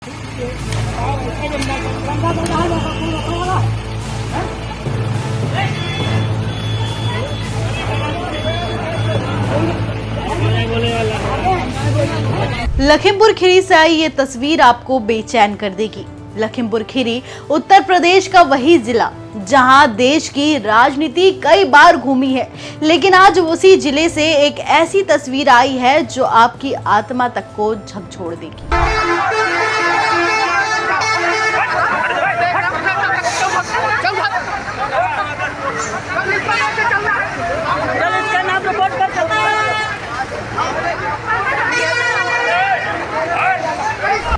लखीमपुर खीरी से आई ये तस्वीर आपको बेचैन कर देगी। लखीमपुर खीरी उत्तर प्रदेश का वही जिला जहां देश की राजनीति कई बार घूमी है, लेकिन आज उसी जिले से एक ऐसी तस्वीर आई है जो आपकी आत्मा तक को झकझोर देगी।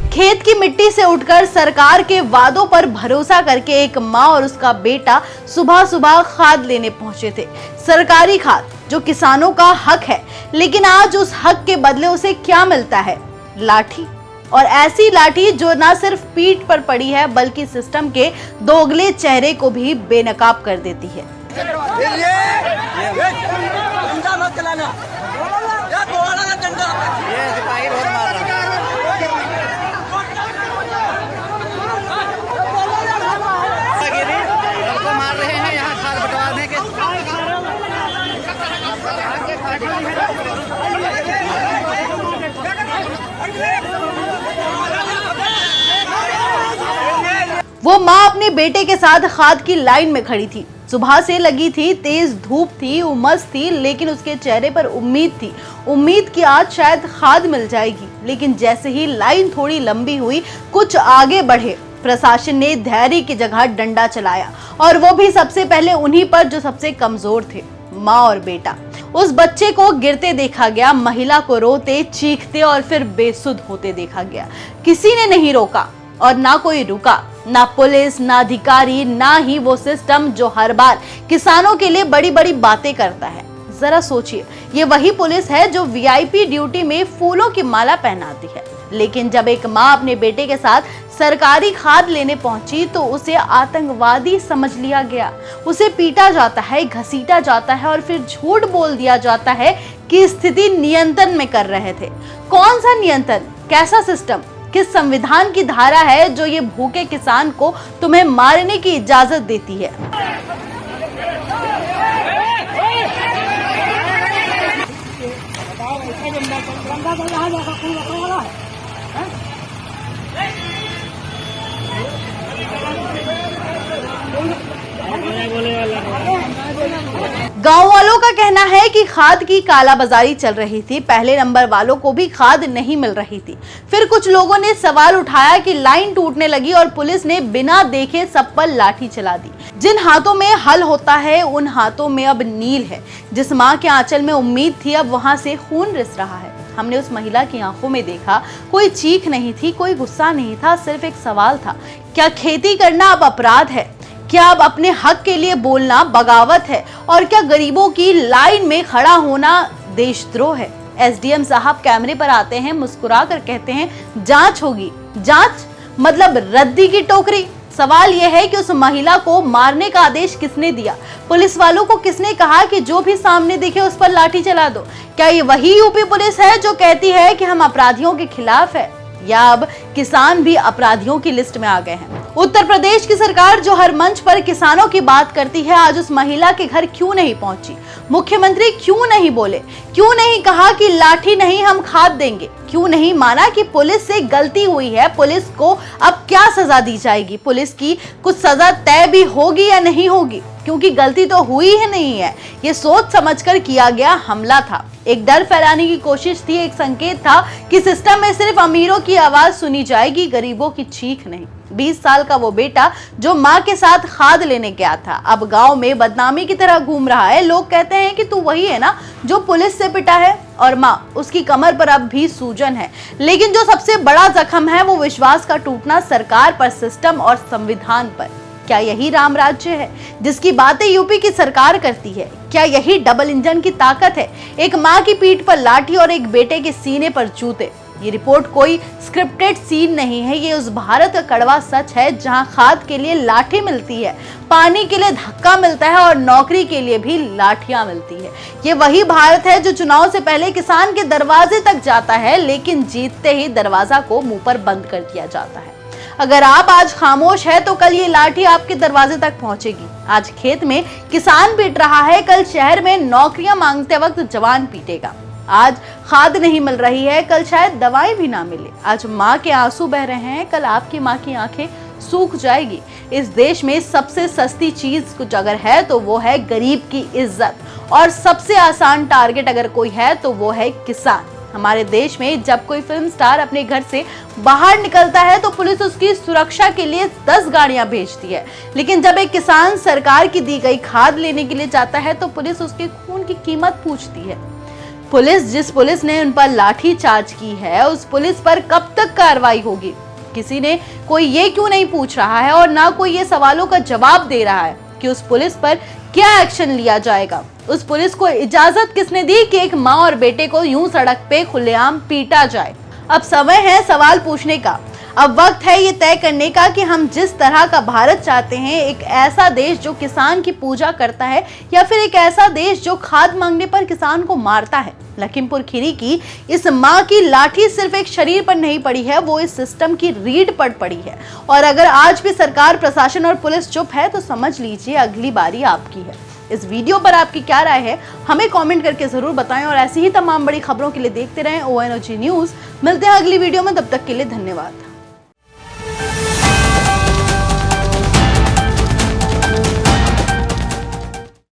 खेत की मिट्टी से उठकर सरकार के वादों पर भरोसा करके एक माँ और उसका बेटा सुबह सुबह खाद लेने पहुंचे थे। सरकारी खाद जो किसानों का हक है, लेकिन आज उस हक के बदले उसे क्या मिलता है? लाठी, और ऐसी लाठी जो न सिर्फ पीठ पर पड़ी है बल्कि सिस्टम के दोगले चेहरे को भी बेनकाब कर देती है। वो माँ अपने बेटे के साथ खाद की लाइन में खड़ी थी। सुबह से लगी थी, तेज धूप थी, उमस थी, लेकिन उसके चेहरे पर उम्मीद थी। उम्मीद कि आज शायद खाद मिल जाएगी। लेकिन जैसे ही लाइन थोड़ी लंबी हुई, कुछ आगे बढ़े, प्रशासन ने धैर्य की जगह डंडा चलाया, और वो भी सबसे पहले उन्हीं पर जो सबसे कमजोर थे, माँ और बेटा। उस बच्चे को गिरते देखा गया, महिला को रोते, चीखते और फिर बेसुध होते देखा गया। किसी ने नहीं रोका और ना कोई रुका, ना पुलिस, ना अधिकारी, ना ही वो सिस्टम जो हर बार किसानों के लिए बड़ी बड़ी बातें करता है। जरा सोचिए, ये वही पुलिस है जो वीआईपी ड्यूटी में फूलों की माला पहनाती है। लेकिन जब एक माँ अपने बेटे के साथ सरकारी खाद लेने पहुंची तो उसे आतंकवादी समझ लिया गया। उसे पीटा जाता है, घसीटा जाता है और फिर झूठ बोल दिया जाता है कि स्थिति नियंत्रण में कर रहे थे। कौन सा नियंत्रण? कैसा सिस्टम? किस संविधान की धारा है जो ये भूखे किसान को तुम्हें मारने की इजाजत देती है? गांव वालों का कहना है कि खाद की कालाबाजारी चल रही थी। पहले नंबर वालों को भी खाद नहीं मिल रही थी। फिर कुछ लोगों ने सवाल उठाया कि लाइन टूटने लगी और पुलिस ने बिना देखे सब पर लाठी चला दी। जिन हाथों में हल होता है उन हाथों में अब नील है। जिस माँ के आंचल में उम्मीद थी, अब वहां से खून रिस रहा है। हमने उस महिला की आंखों में देखा, कोई चीख नहीं थी, कोई गुस्सा नहीं था, सिर्फ एक सवाल था, क्या खेती करना अब अपराध है? क्या अब अपने हक के लिए बोलना बगावत है? और क्या गरीबों की लाइन में खड़ा होना देशद्रोह है? एसडीएम साहब कैमरे पर आते हैं, मुस्कुरा कर कहते हैं जांच होगी। जांच मतलब रद्दी की टोकरी। सवाल यह है कि उस महिला को मारने का आदेश किसने दिया? पुलिस वालों को किसने कहा कि जो भी सामने दिखे उस पर लाठी चला दो? क्या ये वही यूपी पुलिस है जो कहती है कि हम अपराधियों के खिलाफ है? या अब किसान भी अपराधियों की लिस्ट में आ गए हैं? उत्तर प्रदेश की सरकार जो हर मंच पर किसानों की बात करती है, आज उस महिला के घर क्यों नहीं पहुंची? मुख्यमंत्री क्यों नहीं बोले? क्यों नहीं कहा कि लाठी नहीं, हम खाद देंगे? क्यों नहीं माना कि पुलिस से गलती हुई है, पुलिस को अब क्या सजा दी जाएगी? पुलिस की कुछ सजा तय भी होगी या नहीं होगी? क्योंकि गलती तो हुई ही नहीं है, ये सोच समझकर किया गया हमला था। एक डर फैलाने की कोशिश थी, एक संकेत था कि सिस्टम में सिर्फ अमीरों की आवाज सुनी जाएगी, गरीबों की चीख नहीं। 20 साल का वो बेटा जो माँ के साथ खाद लेने गया था, अब गांव में बदनामी की तरह घूम रहा है। लोग कहते हैं कि तू वही है ना जो पुलिस से पिटा है, और माँ, उसकी कमर पर अब भी सूजन है। लेकिन जो सबसे बड़ा जख्म है वो विश्वास का टूटना सरकार पर, सिस्टम और संविधान पर। क्या यही राम राज्य है जिसकी बातें यूपी की सरकार करती है? क्या यही डबल इंजन की ताकत है? एक माँ की पीठ पर लाठी और एक बेटे के सीने पर जूते। ये रिपोर्ट कोई स्क्रिप्टेड सीन नहीं है, ये उस भारत का कड़वा सच है जहां खाद के लिए लाठी मिलती है, पानी के लिए धक्का मिलता है और नौकरी के लिए भी लाठियां मिलती है। ये वही भारत है जो चुनाव से पहले किसान के दरवाजे तक जाता है, लेकिन जीतते ही दरवाजा को मुंह पर बंद कर दिया जाता है। अगर आप आज खामोश है तो कल ये लाठी आपके दरवाजे तक पहुंचेगी। आज खेत में किसान पीट रहा है, कल शहर में नौकरियां मांगते वक्त जवान पीटेगा। आज खाद नहीं मिल रही है, कल शायद दवाएं भी ना मिले। आज माँ के आंसू बह रहे हैं, कल आपकी माँ की आंखें सूख जाएगी। इस देश में सबसे सस्ती चीज कुछ अगर है तो वो है गरीब की इज्जत, और सबसे आसान टारगेट अगर कोई है तो वो है किसान। हमारे देश में जब कोई फिल्म स्टार अपने घर से बाहर निकलता है तो पुलिस उसकी सुरक्षा के लिए 10 गाड़ियां भेजती है, लेकिन जब एक किसान सरकार की दी गई खाद लेने के लिए जाता है तो पुलिस उसके खून की कीमत पूछती है। जिस पुलिस ने उन पर लाठी चार्ज की है, उस पुलिस पर कब तक कार्रवाई होगी? किसी ने कोई ये क्यों नहीं पूछ रहा है और ना कोई ये सवालों का जवाब दे रहा है कि उस पुलिस पर क्या एक्शन लिया जाएगा? उस पुलिस को इजाजत किसने दी कि एक माँ और बेटे को यूं सड़क पे खुलेआम पीटा जाए? अब समय है सवाल पूछने का। अब वक्त है ये तय करने का कि हम जिस तरह का भारत चाहते हैं, एक ऐसा देश जो किसान की पूजा करता है, या फिर एक ऐसा देश जो खाद मांगने पर किसान को मारता है। लखीमपुर खीरी की इस माँ की लाठी सिर्फ एक शरीर पर नहीं पड़ी है, वो इस सिस्टम की रीढ़ पर पड़ी है। और अगर आज भी सरकार, प्रशासन और पुलिस चुप है तो समझ लीजिए अगली बारी आपकी है। इस वीडियो पर आपकी क्या राय है, हमें कमेंट करके जरूर बताएं, और ऐसी ही तमाम बड़ी खबरों के लिए देखते रहें ONOG न्यूज। मिलते हैं अगली वीडियो में, तब तक के लिए धन्यवाद।